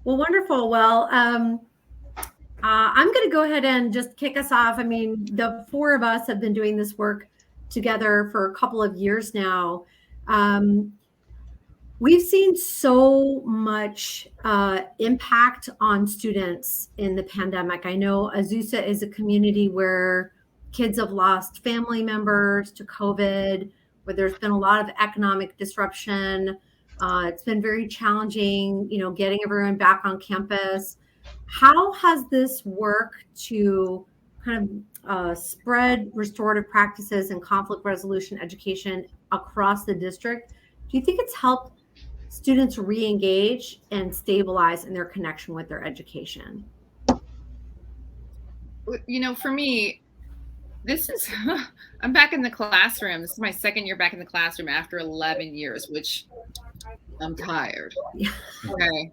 Well, wonderful. Well, I'm going to go ahead and just kick us off. I mean, the four of us have been doing this work together for a couple of years now. Um, we've seen so much impact on students in the pandemic. I know Azusa is a community where kids have lost family members to COVID, where there's been a lot of economic disruption. It's been very challenging, getting everyone back on campus. How has this work to kind of spread restorative practices and conflict resolution education across the district? Do you think it's helped students re-engage and stabilize in their connection with their education? For me, I'm back in the classroom. This is my second year back in the classroom after 11 years, which I'm tired. Yeah. Okay.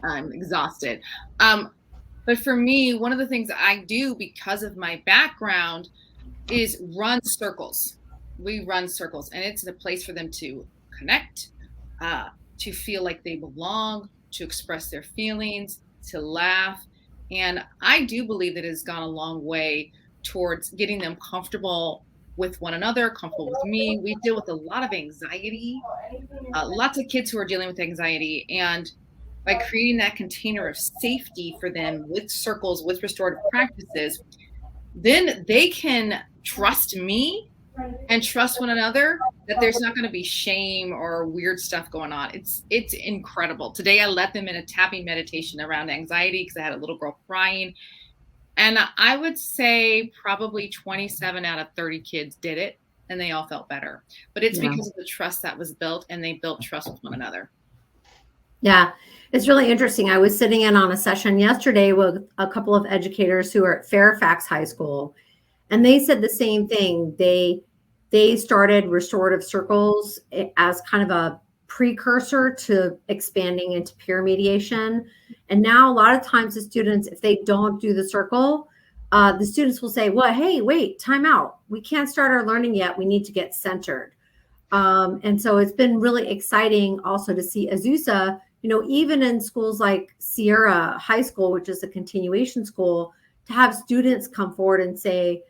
I'm exhausted. But for me, one of the things I do because of my background is run circles. We run circles, and it's a place for them to connect, to feel like they belong, to express their feelings, to laugh. And I do believe that it has gone a long way towards getting them comfortable with one another, comfortable with me. We deal with a lot of anxiety, lots of kids who are dealing with anxiety. And by creating that container of safety for them with circles, with restorative practices, then they can trust me and trust one another, that there's not going to be shame or weird stuff going on. It's incredible. Today I led them in a tapping meditation around anxiety because I had a little girl crying. And I would say probably 27 out of 30 kids did it, and they all felt better. But it's because of the trust that was built, and they built trust with one another. Yeah, it's really interesting. I was sitting in on a session yesterday with a couple of educators who are at Fairfax High School, and they said the same thing. They started restorative circles as kind of a precursor to expanding into peer mediation. And now a lot of times the students, if they don't do the circle, the students will say, well, hey, wait, time out. We can't start our learning yet. We need to get centered. And so it's been really exciting also to see Azusa, even in schools like Sierra High School, which is a continuation school, to have students come forward and say,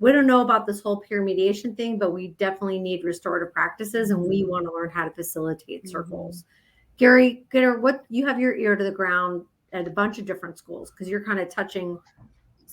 we don't know about this whole peer mediation thing, but we definitely need restorative practices, and we want to learn how to facilitate circles. Garry, what you have your ear to the ground at a bunch of different schools because you're kind of touching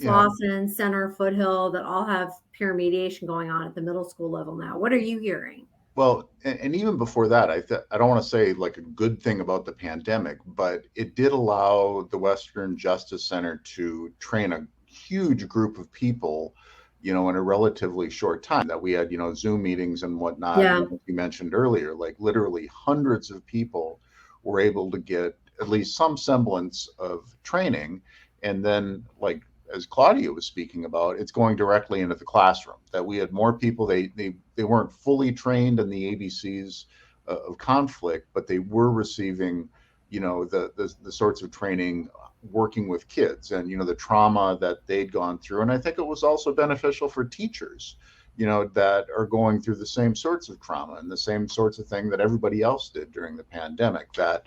Slauson, Center, Foothill, that all have peer mediation going on at the middle school level now. What are you hearing? Well, and even before that, I don't want to say like a good thing about the pandemic, but it did allow the Western Justice Center to train a huge group of people, in a relatively short time. That we had, Zoom meetings and whatnot. Yeah. You mentioned earlier, like literally hundreds of people were able to get at least some semblance of training. And then, like, as Claudia was speaking about, it's going directly into the classroom. That we had more people, they weren't fully trained in the ABCs of conflict, but they were receiving, the sorts of training working with kids and, the trauma that they'd gone through. And I think it was also beneficial for teachers, that are going through the same sorts of trauma and the same sorts of thing that everybody else did during the pandemic, that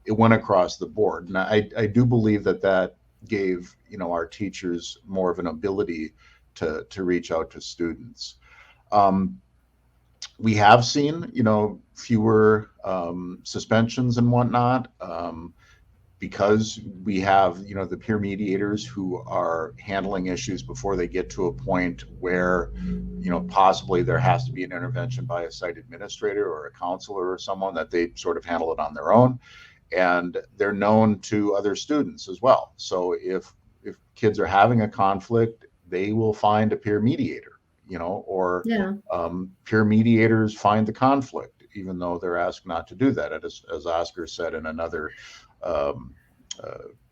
it went across the board. And I do believe that gave our teachers more of an ability to reach out to students. We have seen fewer suspensions and whatnot, because we have the peer mediators who are handling issues before they get to a point where possibly there has to be an intervention by a site administrator or a counselor or someone, that they sort of handle it on their own. And they're known to other students as well. So if kids are having a conflict, they will find a peer mediator, or peer mediators find the conflict, even though they're asked not to do that, as Oscar said in another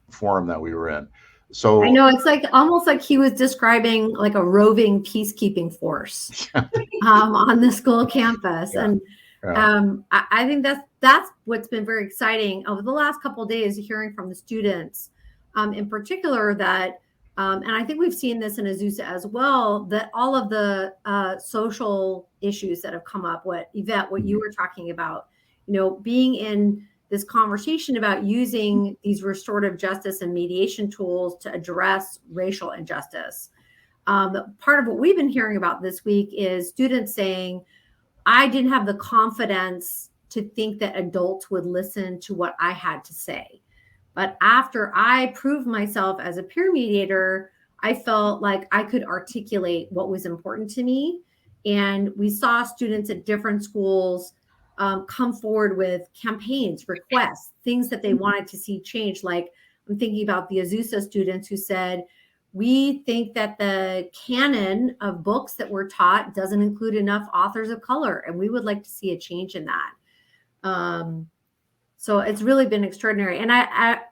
forum that we were in. So I know it's like almost like he was describing like a roving peacekeeping force on the school campus. Yeah. And I think that's what's been very exciting over the last couple of days, hearing from the students in particular that, and I think we've seen this in Azusa as well, that all of the social issues that have come up, what Yvette, what you were talking about, being in this conversation about using these restorative justice and mediation tools to address racial injustice. Part of what we've been hearing about this week is students saying, I didn't have the confidence to think that adults would listen to what I had to say. But after I proved myself as a peer mediator, I felt like I could articulate what was important to me. And we saw students at different schools come forward with campaigns, requests, things that they wanted to see change. Like I'm thinking about the Azusa students who said, we think that the canon of books that we're taught doesn't include enough authors of color, and we would like to see a change in that. So it's really been extraordinary. And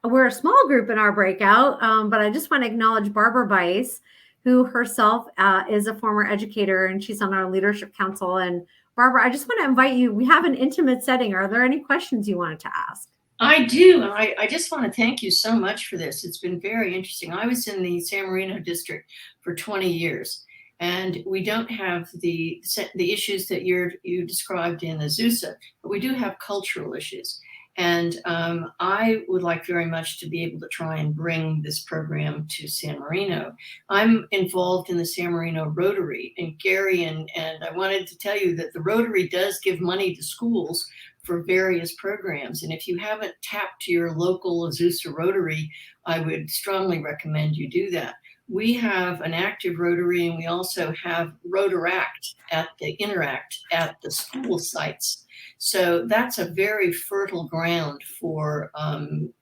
we're a small group in our breakout, but I just want to acknowledge Barbara Bice, who herself is a former educator, and she's on our leadership council. And Barbara, I just want to invite you. We have an intimate setting. Are there any questions you wanted to ask? I do. And I just want to thank you so much for this. It's been very interesting. I was in the San Marino district for 20 years, and we don't have the issues that you described in Azusa, but we do have cultural issues. And I would like very much to be able to try and bring this program to San Marino. I'm involved in the San Marino Rotary, and Garry, and I wanted to tell you that the Rotary does give money to schools for various programs. And if you haven't tapped your local Azusa Rotary, I would strongly recommend you do that. We have an active Rotary, and we also have Rotaract at the Interact at the school sites. So that's a very fertile ground for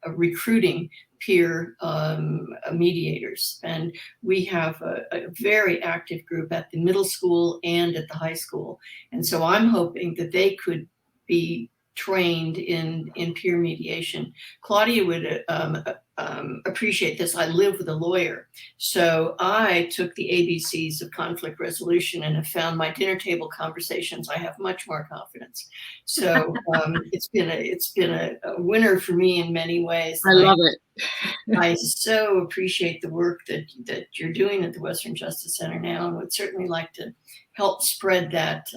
recruiting peer mediators. And we have a very active group at the middle school and at the high school. And so I'm hoping that they could be trained in peer mediation. Claudia would appreciate this. I live with a lawyer. So I took the ABCs of conflict resolution and have found my dinner table conversations, I have much more confidence. So it's been a winner for me in many ways. I love it. I so appreciate the work that you're doing at the Western Justice Center now, and would certainly like to help spread that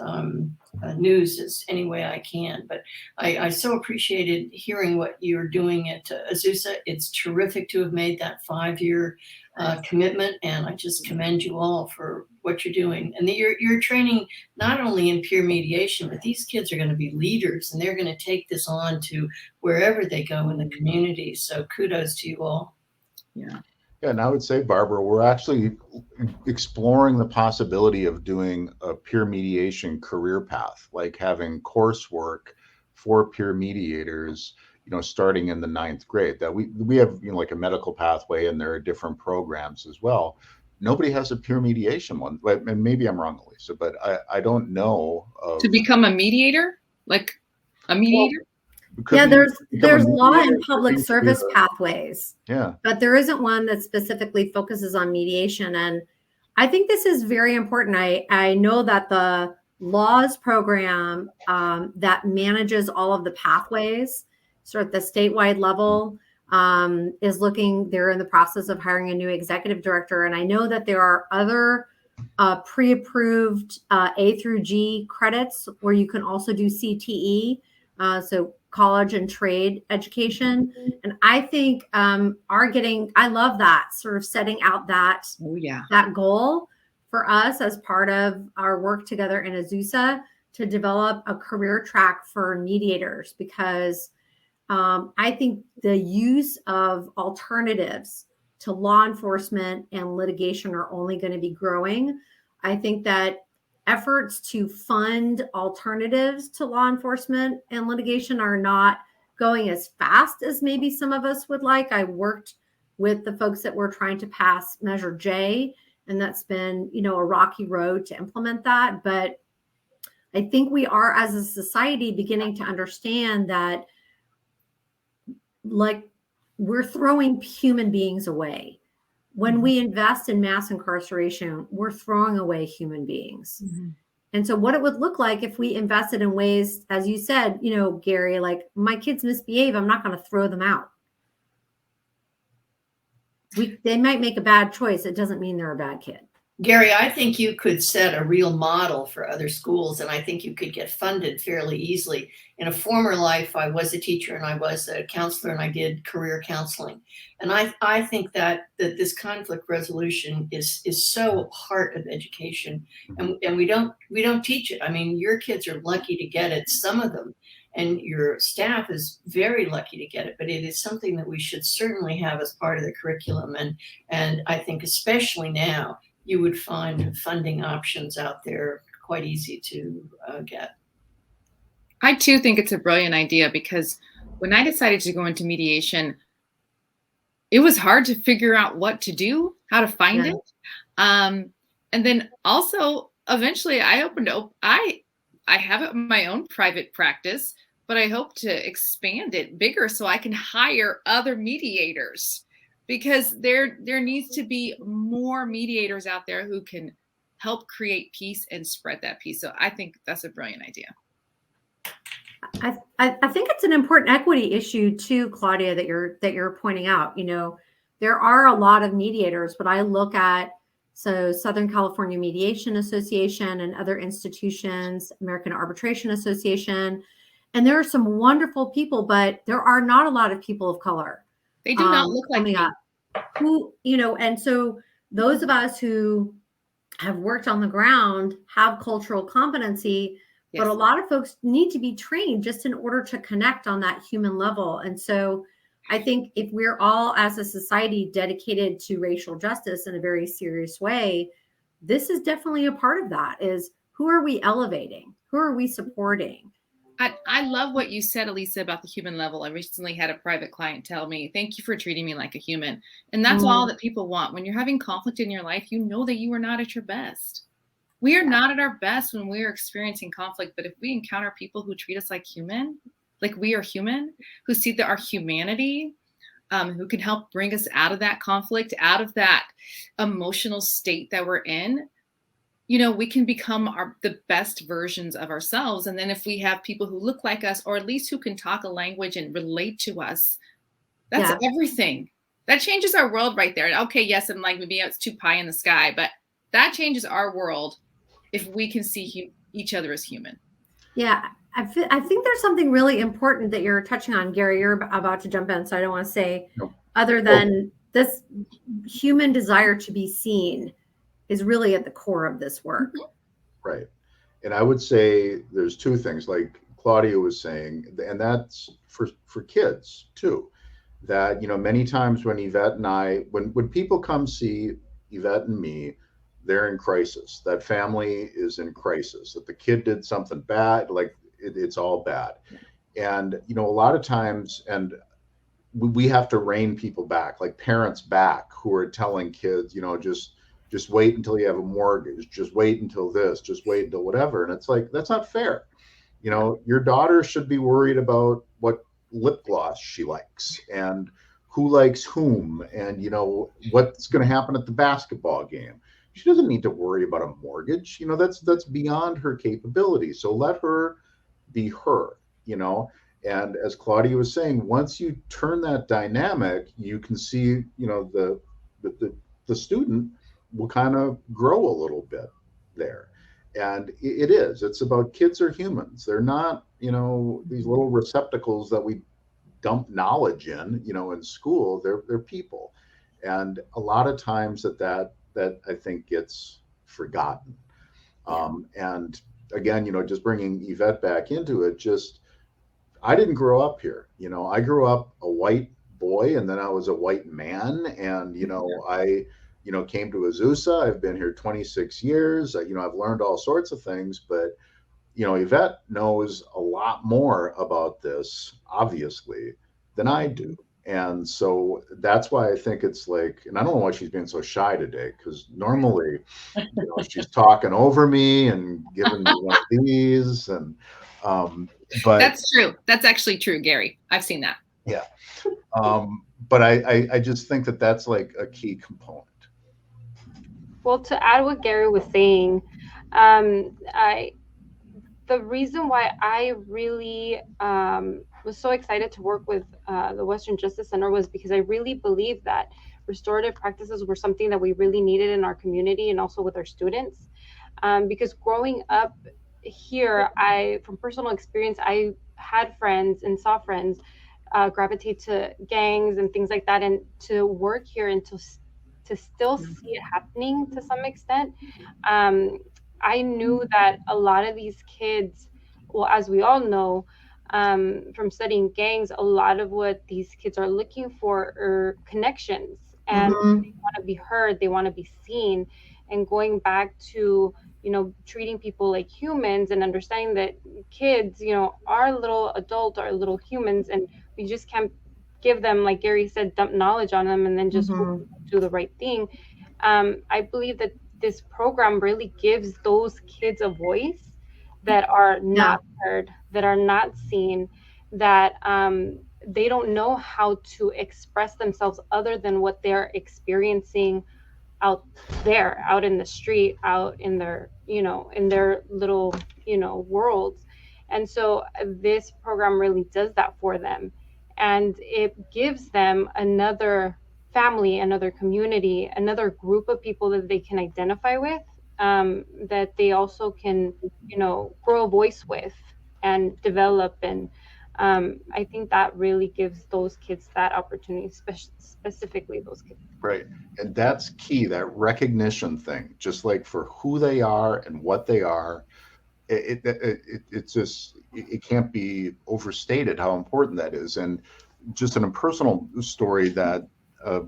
news as any way I can. But I so appreciated hearing what you're doing at Azusa. It's terrific to have made that 5-year commitment, and I just commend you all for what you're doing. And you're training not only in peer mediation, but these kids are going to be leaders, and they're going to take this on to wherever they go in the community. So kudos to you all. Yeah. Yeah, and I would say, Barbara, we're actually exploring the possibility of doing a peer mediation career path, like having coursework for peer mediators, starting in the 9th grade. That we have, like a medical pathway, and there are different programs as well. Nobody has a peer mediation one, and maybe I'm wrong, Elissa, but I don't know of, To become a mediator, like a mediator. Yeah, there's law and public service pathways. Yeah, but there isn't one that specifically focuses on mediation. And I think this is very important. I know that the laws program that manages all of the pathways, sort of at the statewide level, they're in the process of hiring a new executive director. And I know that there are other pre-approved A through G credits where you can also do CTE, so college and trade education. And I think I love that, sort of setting out that goal for us as part of our work together in Azusa to develop a career track for mediators, because I think the use of alternatives to law enforcement and litigation are only going to be growing. I think that efforts to fund alternatives to law enforcement and litigation are not going as fast as maybe some of us would like. I worked with the folks that were trying to pass Measure J, and that's been, a rocky road to implement that. But I think we are, as a society, beginning to understand that, like, we're throwing human beings away. When we invest in mass incarceration, we're throwing away human beings. Mm-hmm. And so what it would look like if we invested in ways, as you said, Garry, like, my kids misbehave, I'm not going to throw them out. They might make a bad choice. It doesn't mean they're a bad kid. Garry, I think you could set a real model for other schools, and I think you could get funded fairly easily. In a former life, I was a teacher and I was a counselor, and I did career counseling. And I think that this conflict resolution is so part of education, and we don't teach it. I mean, your kids are lucky to get it, some of them, and your staff is very lucky to get it. But it is something that we should certainly have as part of the curriculum, and I think especially now, you would find funding options out there quite easy to get. I too think it's a brilliant idea, because when I decided to go into mediation, it was hard to figure out what to do, how to find it. And then also eventually I have my own private practice, but I hope to expand it bigger so I can hire other mediators, because there needs to be more mediators out there who can help create peace and spread that peace. So I think that's a brilliant idea. I think it's an important equity issue too, Claudia, that you're pointing out. You know, there are a lot of mediators, but I look at Southern California Mediation Association and other institutions, American Arbitration Association, and there are some wonderful people, but there are not a lot of people of color. They do not look like me. Who, you know, and so those of us who have worked on the ground have cultural competency, Yes. but a lot of folks need to be trained just in order to connect on that human level. And so I think if we're all as a society dedicated to racial justice in a very serious way, this is definitely a part of that. Is who are we elevating? Who are we supporting? I love what you said, Elissa, about the human level. I recently had a private client tell me, thank you for treating me like a human. And that's all that people want. When you're having conflict in your life, you know that you are not at your best. We are not at our best when we are experiencing conflict. But if we encounter people who treat us like human, like we are human, who see that our humanity, who can help bring us out of that conflict, out of that emotional state that we're in, you know, we can become the best versions of ourselves. And then if we have people who look like us, or at least who can talk a language and relate to us, that's everything. That changes our world right there. Okay, yes, and like maybe it's too pie in the sky, but that changes our world if we can see each other as human. Yeah, I think there's something really important that you're touching on, Garry. You're about to jump in, so I don't want to say other than this human desire to be seen is really at the core of this work. Right. And I would say there's two things, like Claudia was saying, and that's for kids too, that, you know, many times when Yvette and I, when people come see Yvette and me, they're in crisis. That family is in crisis, that the kid did something bad, like it's all bad. And, you know, a lot of times, and we have to rein people back, like parents back, who are telling kids, you know, just wait until you have a mortgage, just wait until this, just wait until whatever. And it's like, that's not fair. You know, your daughter should be worried about what lip gloss she likes and who likes whom, and, you know, what's going to happen at the basketball game. She doesn't need to worry about a mortgage. You know, that's beyond her capability. So let her be her, you know. And as Claudia was saying, once you turn that dynamic, you can see, you know, the student will kind of grow a little bit there. And it's about kids are humans. They're not, you know, these little receptacles that we dump knowledge in, you know, in school. They're people. And a lot of times that I think gets forgotten. And again, you know, just bringing Yvette back into it, I didn't grow up here. You know, I grew up a white boy, and then I was a white man. And, you know, I came to Azusa. I've been here 26 years. You know, I've learned all sorts of things, but, you know, Yvette knows a lot more about this, obviously, than I do. And so that's why I think it's like, and I don't know why she's being so shy today, because normally, you know, she's talking over me and giving me one of these, and but that's true. That's actually true, Garry. I've seen that. Yeah. But I just think that that's like a key component. Well, to add what Garry was saying, the reason why I really was so excited to work with the Western Justice Center was because I really believe that restorative practices were something that we really needed in our community and also with our students. Because growing up here, from personal experience, I had friends and saw friends gravitate to gangs and things like that, and to work here and to still see it happening to some extent. I knew that a lot of these kids, well, as we all know, from studying gangs, a lot of what these kids are looking for are connections, and they want to be heard, they want to be seen, and going back to treating people like humans and understanding that kids, are little adults, are little humans, and we just can't give them, like Garry said, dump knowledge on them and then just hope do the right thing. I believe that this program really gives those kids a voice that are not heard, that are not seen, that they don't know how to express themselves other than what they're experiencing out there, out in the street, out in their, in their little, worlds. And so this program really does that for them. And it gives them another family, another community, another group of people that they can identify with, that they also can, grow a voice with and develop. And I think that really gives those kids that opportunity, specifically those kids. Right. And that's key, that recognition thing, just like for who they are and what they are. It's just, it can't be overstated how important that is. And just in a personal story, that a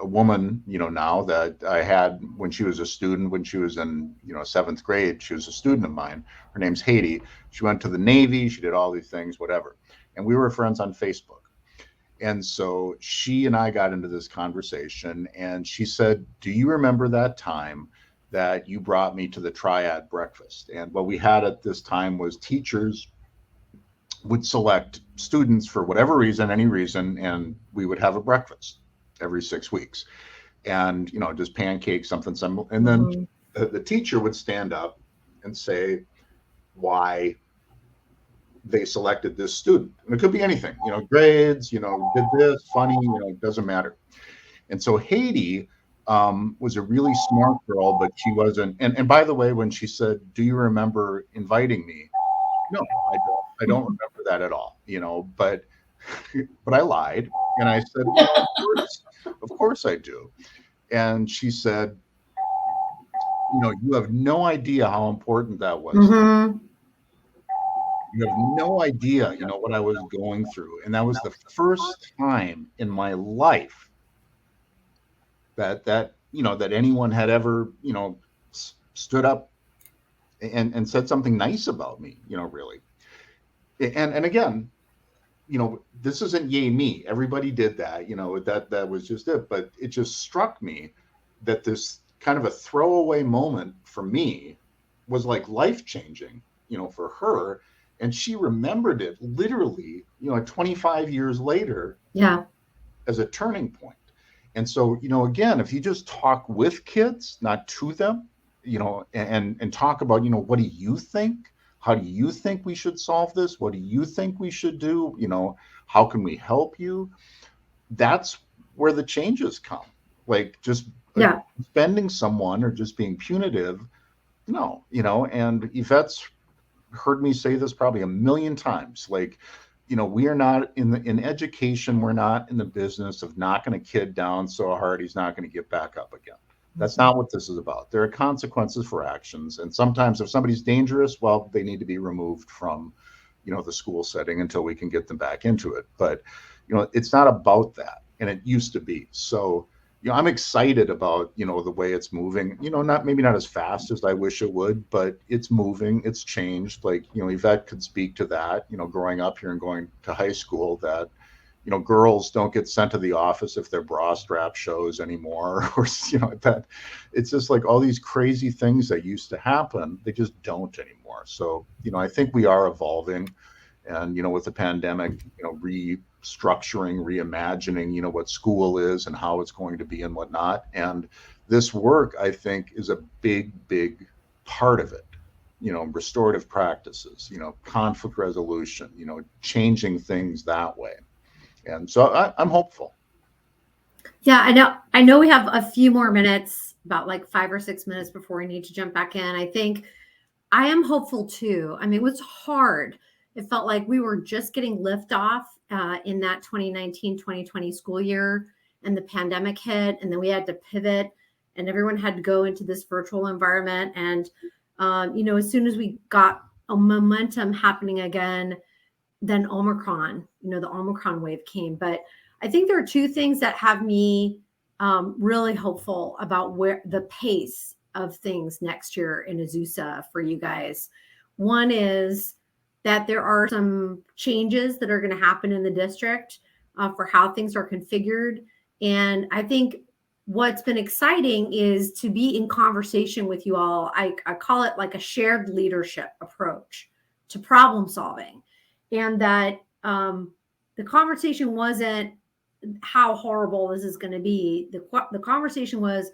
woman, now that I had when she was a student, when she was in, 7th grade, she was a student of mine. Her name's Haiti. She went to the Navy. She did all these things, whatever. And we were friends on Facebook. And so she and I got into this conversation, and she said, do you remember that time that you brought me to the triad breakfast? And what we had at this time was teachers would select students for whatever reason, any reason, and we would have a breakfast every 6 weeks. And, just pancakes, something similar. And then the teacher would stand up and say why they selected this student. And it could be anything, grades, did this, funny, it doesn't matter. And so Haiti was a really smart girl, but she wasn't. And by the way, when she said, do you remember inviting me? No, I don't remember that at all, but I lied. And I said, well, of course I do. And she said, you have no idea how important that was. You have no idea, what I was going through. And that was the first time in my life that anyone had ever, stood up and said something nice about me, really. And again, this isn't yay me. Everybody did that, that was just it. But it just struck me that this kind of a throwaway moment for me was like life-changing, for her. And she remembered it literally, 25 years later, as a turning point. And so, again, if you just talk with kids, not to them, and talk about, what do you think? How do you think we should solve this? What do you think we should do? How can we help you? That's where the changes come. Like just spending someone or just being punitive. No, and Yvette's heard me say this probably a million times. Like, we are not in education. We're not in the business of knocking a kid down so hard he's not going to get back up again. That's not what this is about. There are consequences for actions. And sometimes if somebody's dangerous, well, they need to be removed from, the school setting until we can get them back into it. But, it's not about that. And it used to be. So, I'm excited about, the way it's moving, maybe not as fast as I wish it would, but it's moving, it's changed. Like, Yvette could speak to that, growing up here and going to high school, that, girls don't get sent to the office if their bra strap shows anymore, or, that it's just like all these crazy things that used to happen, they just don't anymore. So, I think we are evolving, and, with the pandemic, restructuring, reimagining, what school is and how it's going to be and whatnot. And this work, I think, is a big, big part of it. restorative practices, conflict resolution, changing things that way. And so I'm hopeful. Yeah, I know we have a few more minutes, about like 5 or 6 minutes before we need to jump back in. I think I am hopeful too. I mean, it was hard. It felt like we were just getting liftoff in that 2019-2020 school year, and the pandemic hit, and then we had to pivot, and everyone had to go into this virtual environment. And, as soon as we got a momentum happening again, then Omicron, the Omicron wave came. But I think there are two things that have me really hopeful about where the pace of things next year in Azusa for you guys. One is that there are some changes that are going to happen in the district for how things are configured. And I think what's been exciting is to be in conversation with you all. I call it like a shared leadership approach to problem solving. And that the conversation wasn't how horrible this is going to be. The conversation was,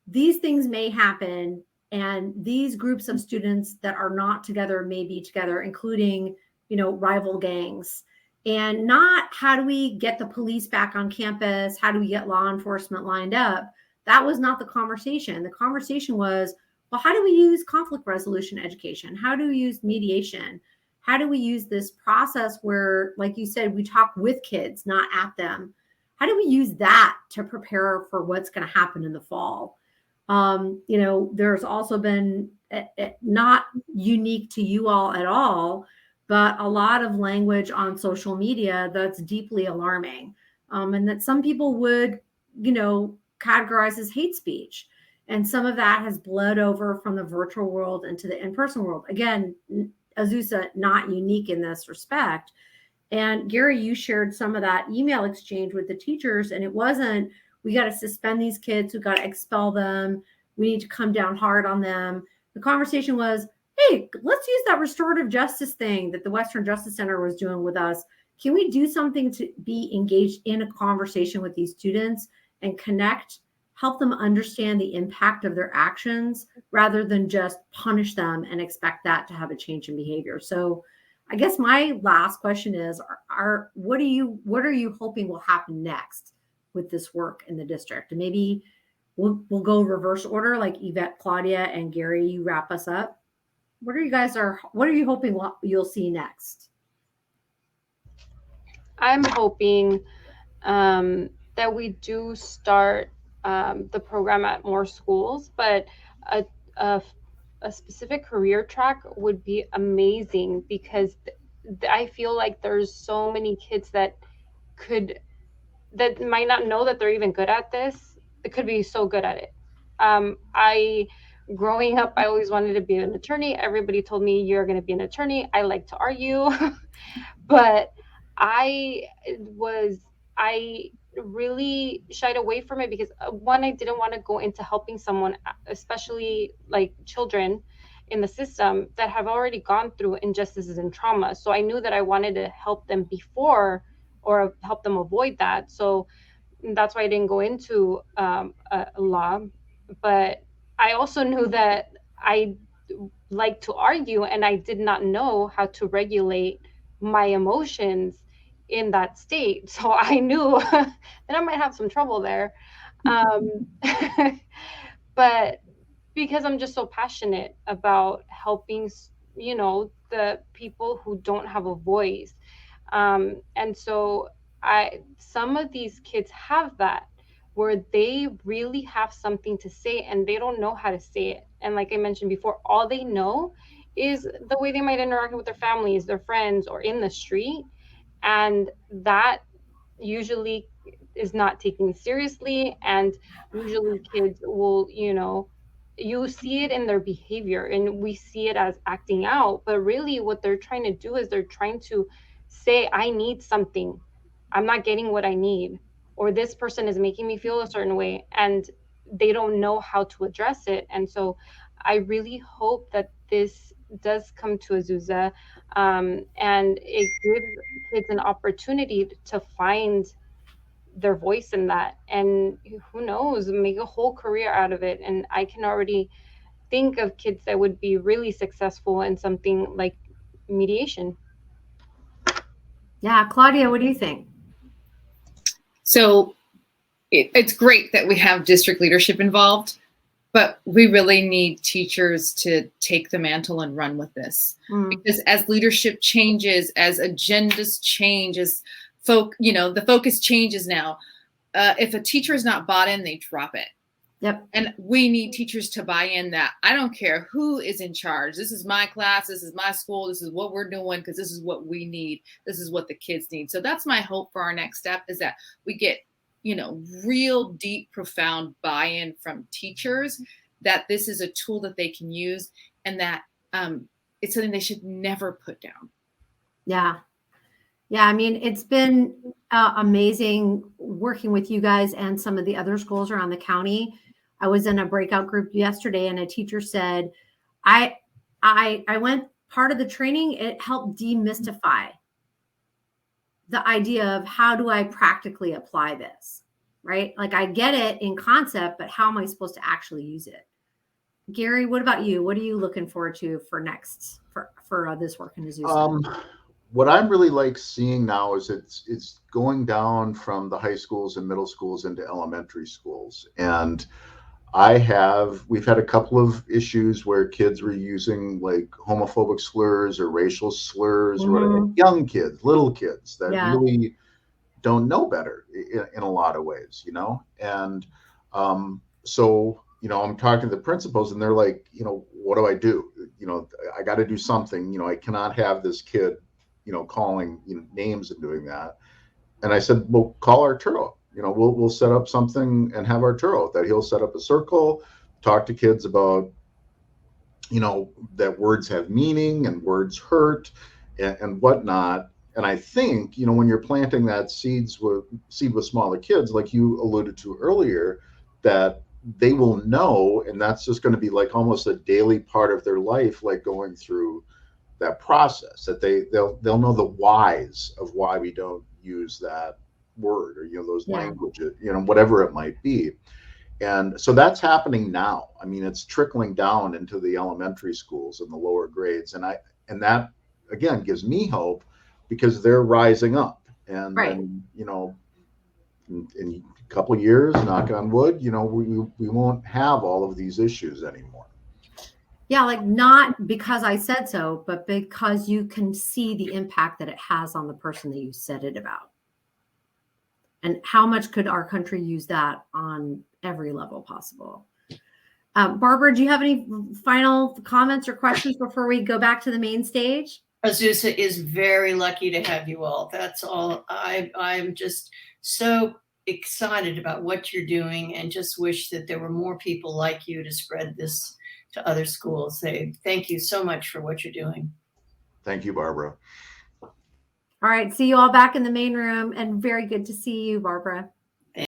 these things may happen, and these groups of students that are not together may be together, including, rival gangs. And not how do we get the police back on campus? How do we get law enforcement lined up? That was not the conversation. The conversation was, well, how do we use conflict resolution education? How do we use mediation? How do we use this process where, like you said, we talk with kids, not at them? How do we use that to prepare for what's going to happen in the fall? There's also been, not unique to you all at all, but a lot of language on social media that's deeply alarming, and that some people would, categorize as hate speech. And some of that has bled over from the virtual world into the in-person world. Again, Azusa not unique in this respect. And Garry, you shared some of that email exchange with the teachers, and it wasn't, we got to suspend these kids, we got to expel them, we need to come down hard on them. The conversation was, hey, let's use that restorative justice thing that the Western Justice Center was doing with us. Can we do something to be engaged in a conversation with these students and connect, help them understand the impact of their actions rather than just punish them and expect that to have a change in behavior? So I guess my last question is, what are you hoping will happen next with this work in the district? And maybe we'll go reverse order, like Yvette, Claudia, and Garry, you wrap us up. What are you hoping you'll see next? I'm hoping that we do start the program at more schools, but a specific career track would be amazing, because I feel like there's so many kids that might not know that they're even good at this. It could be so good at it. Growing up, I always wanted to be an attorney. Everybody told me, you're going to be an attorney. I like to argue, but I really shied away from it because, one, I didn't want to go into helping someone, especially like children in the system that have already gone through injustices and trauma. So I knew that I wanted to help them before, or help them avoid that. So that's why I didn't go into law. But I also knew that I like to argue, and I did not know how to regulate my emotions in that state. So I knew that I might have some trouble there. But because I'm just so passionate about helping, the people who don't have a voice. And so some of these kids have that, where they really have something to say and they don't know how to say it. And like I mentioned before, all they know is the way they might interact with their families, their friends, or in the street. And that usually is not taken seriously. And usually kids will, you see it in their behavior, and we see it as acting out. But really what they're trying to do is they're trying to say, I need something. I'm not getting what I need, or this person is making me feel a certain way, and they don't know how to address it. And so I really hope that this does come to Azusa, and it gives kids an opportunity to find their voice in that, and who knows, make a whole career out of it. And I can already think of kids that would be really successful in something like mediation. Yeah, Claudia, what do you think? So it's great that we have district leadership involved, but we really need teachers to take the mantle and run with this. Because as leadership changes, as agendas change, as the focus changes now, if a teacher is not bought in, they drop it. Yep. And we need teachers to buy in that I don't care who is in charge. This is my class. This is my school. This is what we're doing because this is what we need. This is what the kids need. So that's my hope for our next step, is that we get, real deep, profound buy-in from teachers, that this is a tool that they can use, and that it's something they should never put down. Yeah. Yeah. I mean, it's been amazing working with you guys and some of the other schools around the county. I was in a breakout group yesterday, and a teacher said, I went part of the training. It helped demystify the idea of how do I practically apply this, right? Like, I get it in concept, but how am I supposed to actually use it? Garry, what about you? What are you looking forward to for next for this work in Azusa? What I'm really like seeing now is it's going down from the high schools and middle schools into elementary schools. And we've had a couple of issues where kids were using like homophobic slurs or racial slurs, or whatever. Young kids, little kids that really don't know better in a lot of ways, And so, I'm talking to the principals, and they're like, what do I do? I got to do something. I cannot have this kid, calling names and doing that. And I said, well, call Arturo. We'll set up something and have Arturo that he'll set up a circle, talk to kids about, that words have meaning and words hurt and whatnot. And I think, when you're planting that seed with smaller kids, like you alluded to earlier, that they will know, and that's just going to be like almost a daily part of their life, like going through that process, that they'll know the whys of why we don't use that word or those languages, whatever it might be. And so that's happening now. I mean, it's trickling down into the elementary schools and the lower grades, and that again gives me hope, because they're rising up, and in a couple of years, knock on wood, we won't have all of these issues anymore. Yeah, like, not because I said so, but because you can see the impact that it has on the person that you said it about. And how much could our country use that on every level possible? Barbara, do you have any final comments or questions before we go back to the main stage? Azusa is very lucky to have you all. That's all. I'm just so excited about what you're doing, and just wish that there were more people like you to spread this to other schools. Thank you so much for what you're doing. Thank you, Barbara. All right. See you all back in the main room, and very good to see you, Barbara.